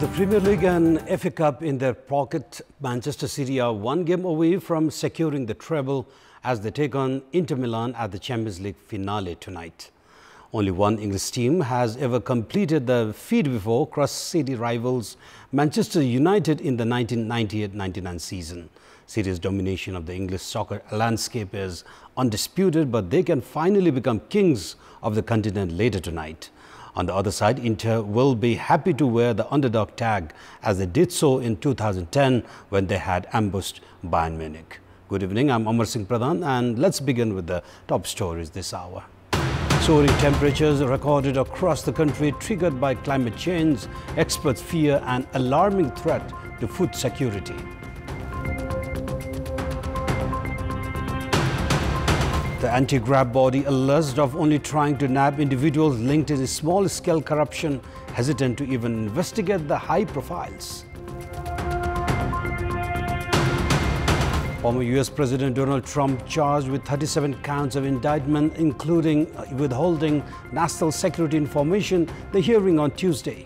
The Premier League and FA Cup in their pocket, Manchester City are one game away from securing the treble as they take on Inter Milan at the Champions League finale tonight. Only one English team has ever completed the feat before, cross-city rivals Manchester United in the 1998-99 season. City's domination of the English soccer landscape is undisputed, but they can finally become kings of the continent later tonight. On the other side, Inter will be happy to wear the underdog tag as they did so in 2010 when they had ambushed Bayern Munich. Good evening, I'm Amar Singh Pradhan and let's begin with the top stories this hour. Soaring temperatures recorded across the country triggered by climate change. Experts fear an alarming threat to food security. The anti-grab body alleged of only trying to nab individuals linked in small-scale corruption, hesitant to even investigate the high profiles. Former US President Donald Trump charged with 37 counts of indictment, including withholding national security information, the hearing on Tuesday.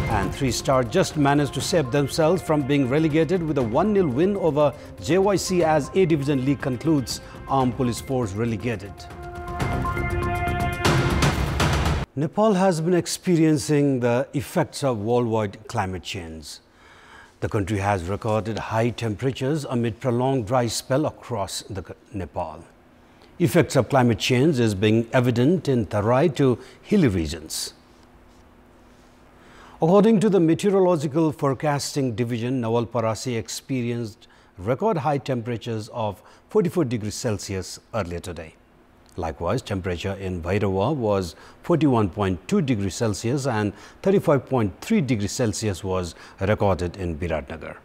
And three-star just managed to save themselves from being relegated with a 1-0 win over JYC as A-Division League concludes. Armed Police Force relegated. Nepal has been experiencing the effects of worldwide climate change. The country has recorded high temperatures amid prolonged dry spell across Nepal. Effects of climate change is being evident in Terai to hilly regions. According to the Meteorological Forecasting Division, Nawalparasi experienced record high temperatures of 44 degrees Celsius earlier today. Likewise, temperature in Bhairava was 41.2 degrees Celsius and 35.3 degrees Celsius was recorded in Biratnagar.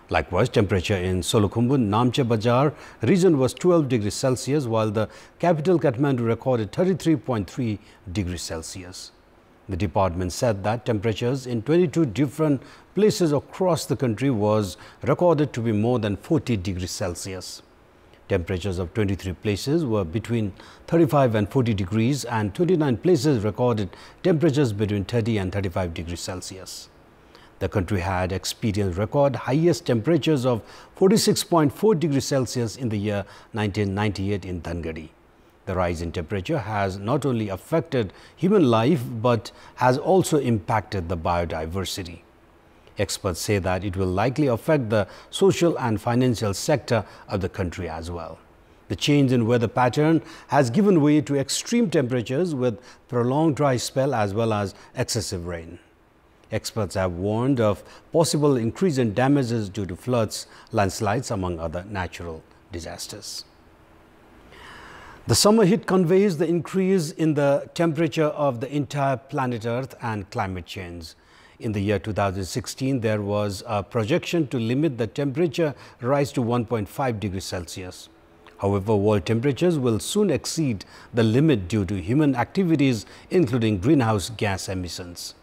Likewise, temperature in Solukhumbu, Namche Bazar region was 12 degrees Celsius, while the capital Kathmandu recorded 33.3 degrees Celsius. The department said that temperatures in 22 different places across the country was recorded to be more than 40 degrees Celsius. Temperatures of 23 places were between 35 and 40 degrees and 29 places recorded temperatures between 30 and 35 degrees Celsius. The country had experienced record highest temperatures of 46.4 degrees Celsius in the year 1998 in Dhangadi. The rise in temperature has not only affected human life but has also impacted the biodiversity. Experts say that it will likely affect the social and financial sector of the country as well. The change in weather pattern has given way to extreme temperatures with prolonged dry spell as well as excessive rain. Experts have warned of possible increase in damages due to floods, landslides, among other natural disasters. The summer heat conveys the increase in the temperature of the entire planet Earth and climate change. In the year 2016, there was a projection to limit the temperature rise to 1.5 degrees Celsius. However, world temperatures will soon exceed the limit due to human activities, including greenhouse gas emissions.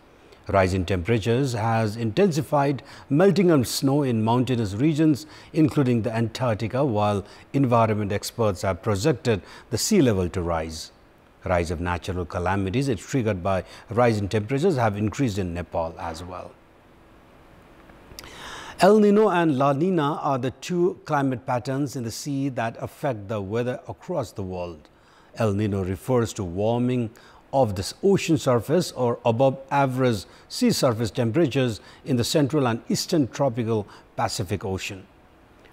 Rise in temperatures has intensified melting of snow in mountainous regions, including the Antarctica, while environment experts have projected the sea level to rise. Rise of natural calamities triggered by rise in temperatures have increased in Nepal as well. El Nino and La Nina are the two climate patterns in the sea that affect the weather across the world. El Nino refers to warming of the ocean surface or above average sea surface temperatures in the central and eastern tropical Pacific Ocean.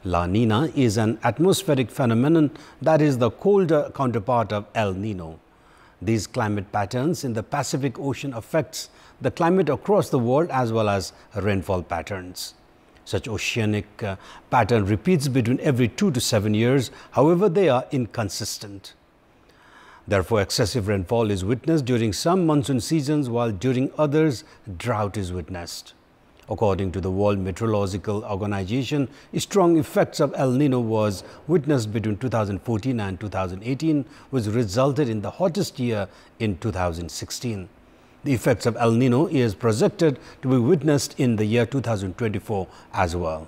La Nina is an atmospheric phenomenon that is the colder counterpart of El Nino. These climate patterns in the Pacific Ocean affects the climate across the world as well as rainfall patterns. Such oceanic pattern repeats between every 2 to 7 years. However, they are inconsistent. Therefore, excessive rainfall is witnessed during some monsoon seasons, while during others, drought is witnessed. According to the World Meteorological Organization, strong effects of El Nino was witnessed between 2014 and 2018, which resulted in the hottest year in 2016. The effects of El Nino is projected to be witnessed in the year 2024 as well.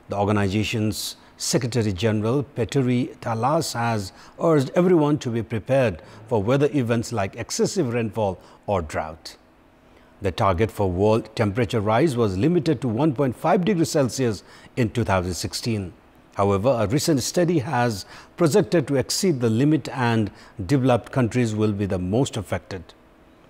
The organization's Secretary General Petri Talas has urged everyone to be prepared for weather events like excessive rainfall or drought. The target for world temperature rise was limited to 1.5 degrees Celsius in 2016. However, a recent study has projected to exceed the limit and developed countries will be the most affected.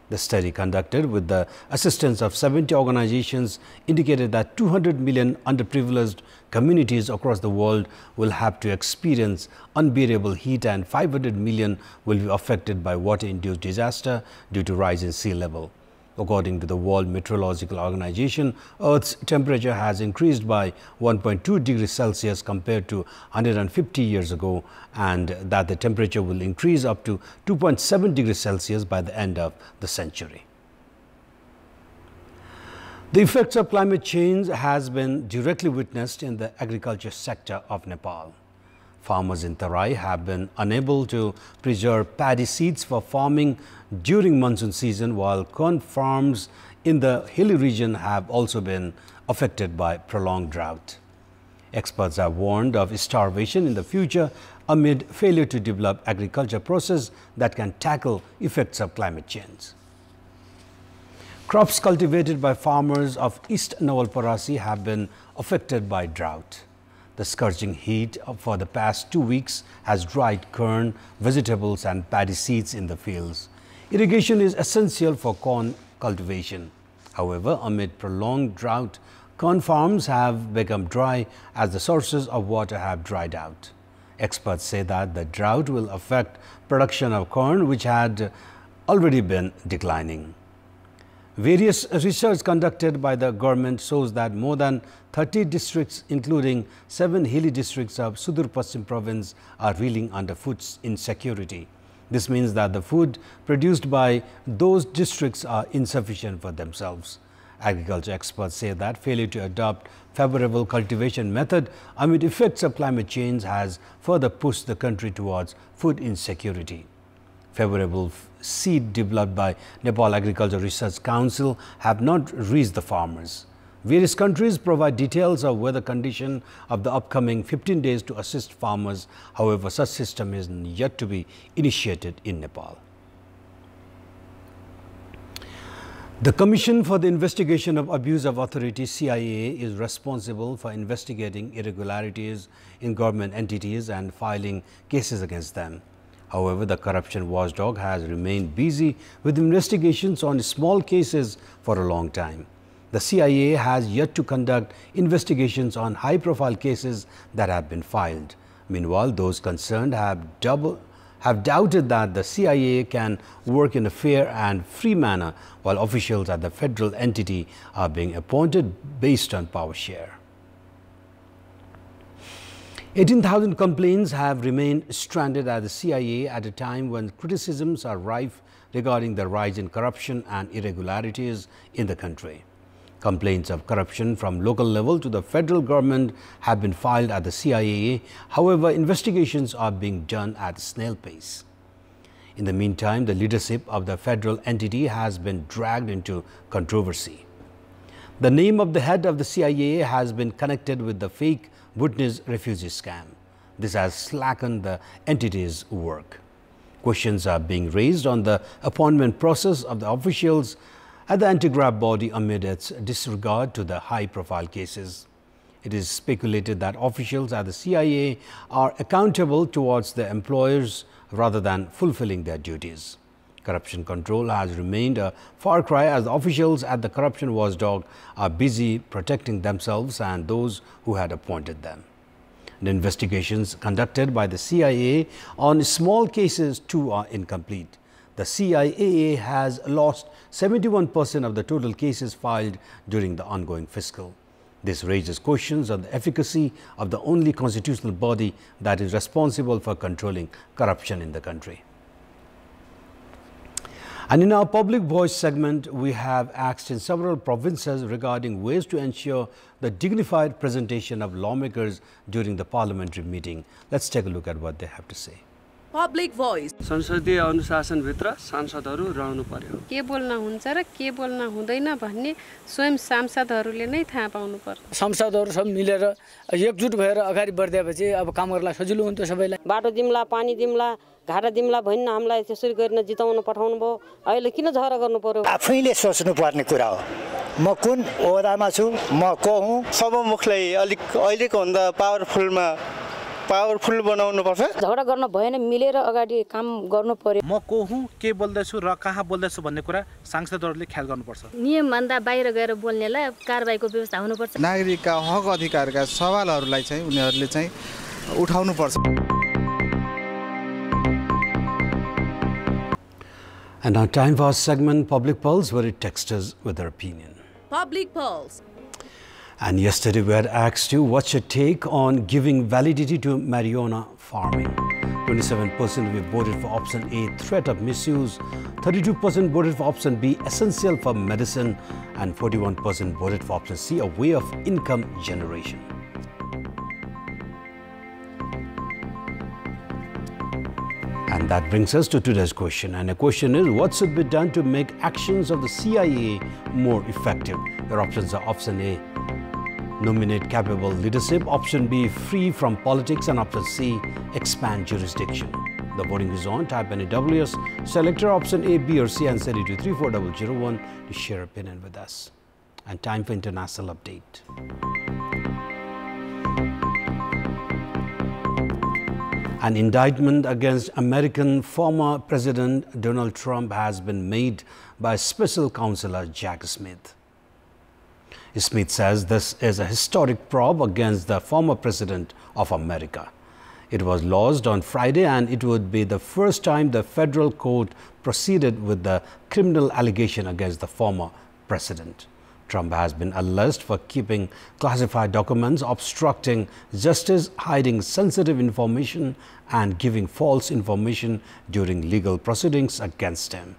The study, conducted with the assistance of 70 organizations, indicated that 200 million underprivileged communities across the world will have to experience unbearable heat and 500 million will be affected by water-induced disaster due to rise in sea level. According to the World Meteorological Organization, Earth's temperature has increased by 1.2 degrees Celsius compared to 150 years ago, and that the temperature will increase up to 2.7 degrees Celsius by the end of the century. The effects of climate change has been directly witnessed in the agriculture sector of Nepal. Farmers in Tarai have been unable to preserve paddy seeds for farming during monsoon season, while corn farms in the hilly region have also been affected by prolonged drought. Experts have warned of starvation in the future amid failure to develop agriculture process that can tackle effects of climate change. Crops cultivated by farmers of East Nawalparasi have been affected by drought. The scorching heat for the past 2 weeks has dried corn, vegetables and paddy seeds in the fields. Irrigation is essential for corn cultivation. However, amid prolonged drought, corn farms have become dry as the sources of water have dried out. Experts say that the drought will affect production of corn, which had already been declining. Various research conducted by the government shows that more than 30 districts, including 7 hilly districts of Sudur Paschim province, are reeling under food insecurity. This means that the food produced by those districts are insufficient for themselves. Agriculture experts say that failure to adopt favorable cultivation method amid effects of climate change has further pushed the country towards food insecurity. Favorable seed developed by Nepal Agriculture Research Council have not reached the farmers. Various countries provide details of weather condition of the upcoming 15 days to assist farmers. However, such system is yet to be initiated in Nepal. The Commission for the Investigation of Abuse of Authority (CIA) is responsible for investigating irregularities in government entities and filing cases against them. However, the corruption watchdog has remained busy with investigations on small cases for a long time. The CIA has yet to conduct investigations on high-profile cases that have been filed. Meanwhile, those concerned have doubted that the CIA can work in a fair and free manner, while officials at the federal entity are being appointed based on power share. 18,000 complaints have remained stranded at the CIA at a time when criticisms are rife regarding the rise in corruption and irregularities in the country. Complaints of corruption from local level to the federal government have been filed at the CIA. However, investigations are being done at snail pace. In the meantime, the leadership of the federal entity has been dragged into controversy. The name of the head of the CIA has been connected with the fake Bhutanese refugee scam. This has slackened the entity's work. Questions are being raised on the appointment process of the officials at the anti-graft body amid its disregard to the high-profile cases. It is speculated that officials at the CIA are accountable towards their employers rather than fulfilling their duties. Corruption control has remained a far cry as the officials at the corruption watchdog are busy protecting themselves and those who had appointed them. The investigations conducted by the CIA on small cases too are incomplete. The CIA has lost 71% of the total cases filed during the ongoing fiscal. This raises questions on the efficacy of the only constitutional body that is responsible for controlling corruption in the country. And in our public voice segment, we have asked in several provinces regarding ways to ensure the dignified presentation of lawmakers during the parliamentary meeting. Let's take a look at what they have to say. Public voice. संसदीय अनुशासनभित्र सांसदहरू रहनु पर्यो। के बोल्न हुन्छ र के बोल्न हुँदैन भन्ने स्वयं सांसदहरूले नै थाहा पाउनु पर्छ। सांसदहरू सब मिलेर एकजुट भएर अगाडि बढ्दैपछि अब काम गर्नलाई सजिलो हुन्थ्यो सबैलाई। बाटो दिम्ला, पानी दिम्ला, घाटा दिम्ला भन्न हामीलाई त्यसरी गर्न जिताउन पठाउनु भयो। अहिले किन झगडा गर्नु पर्यो? आफैले सोच्नु पर्ने कुरा हो। म कुन ओहदामा छु, म को हुँ। सभामुखलाई अलिक अहिलेको भन्दा पावरफुल बनाउनु पर्छ। झगडा गर्न भएन, मिलेर अगाडि काम गर्नु पर्यो। म को हुँ, के बोल्दैछु र कहाँ बोल्दैछु भन्ने कुरा सांसदहरूले ख्याल गर्नुपर्छ। नियमभन्दा बाहिर गएर बोल्नेलाई कारबाहीको व्यवस्था हुनुपर्छ। नागरिकका हक अधिकारका सवालहरूलाई चाहिँ उनीहरूले चाहिँ उठाउनु पर्छ। And now time for our segment Public Pulse, where it texts us with their opinion. Public Pulse. And yesterday we had asked you, what's your take on giving validity to marijuana farming? 27% of you voted for option A, threat of misuse. 32% voted for option B, essential for medicine. And 41% voted for option C, a way of income generation. And that brings us to today's question. And the question is, what should be done to make actions of the CIA more effective? Your options are option A, nominate capable leadership. Option B, free from politics. And option C, expand jurisdiction. The voting is on. Type any WS, select your option A, B or C and send it to 34001 to share opinion with us. And time for international update. An indictment against American former President Donald Trump has been made by Special Counselor Jack Smith. Smith says this is a historic probe against the former President of America. It was lodged on Friday and it would be the first time the federal court proceeded with the criminal allegation against the former president. Trump has been alleged for keeping classified documents, obstructing justice, hiding sensitive information, and giving false information during legal proceedings against him.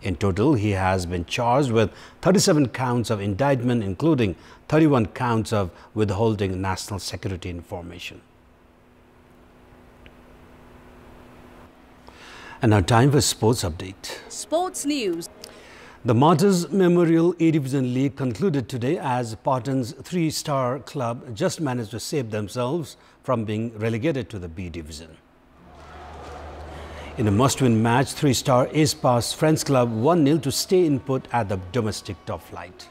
In total, he has been charged with 37 counts of indictment, including 31 counts of withholding national security information. And now time for sports update. Sports news. The Martyrs Memorial A-Division League concluded today as Patan's three-star club just managed to save themselves from being relegated to the B Division. In a must-win match, three-star Ace passed Friends Club 1-0 to stay in put at the domestic top flight.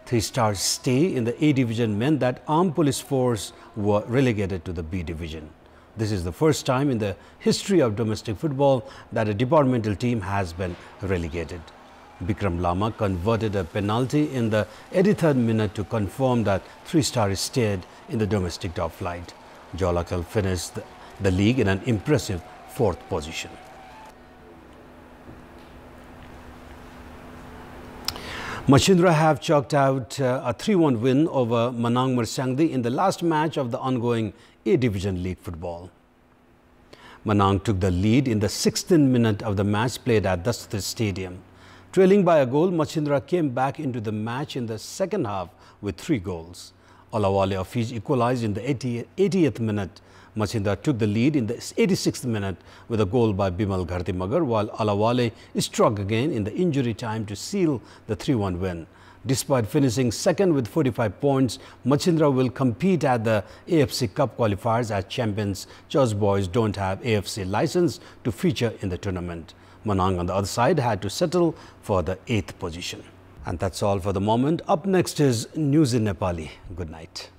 Three-star's stay in the A Division meant that Armed Police Force were relegated to the B Division. This is the first time in the history of domestic football that a departmental team has been relegated. Bikram Lama converted a penalty in the 83rd minute to confirm that three-star stayed in the domestic top flight. Jolakal finished the league in an impressive 4th position. Machindra have chalked out a 3-1 win over Manang Marsangdi in the last match of the ongoing A-Division League football. Manang took the lead in the 16th minute of the match played at Dastat Stadium. Trailing by a goal, Machindra came back into the match in the second half with 3 goals. Alawale of Fiji equalized in the 80th minute. Machindra took the lead in the 86th minute with a goal by Bimal Ghartimagar, while Alawale struck again in the injury time to seal the 3-1 win. Despite finishing second with 45 points, Machindra will compete at the AFC Cup qualifiers as champions. Church Boys don't have AFC license to feature in the tournament. Manang on the other side had to settle for the 8th position. And that's all for the moment. Up next is News in Nepali. Good night.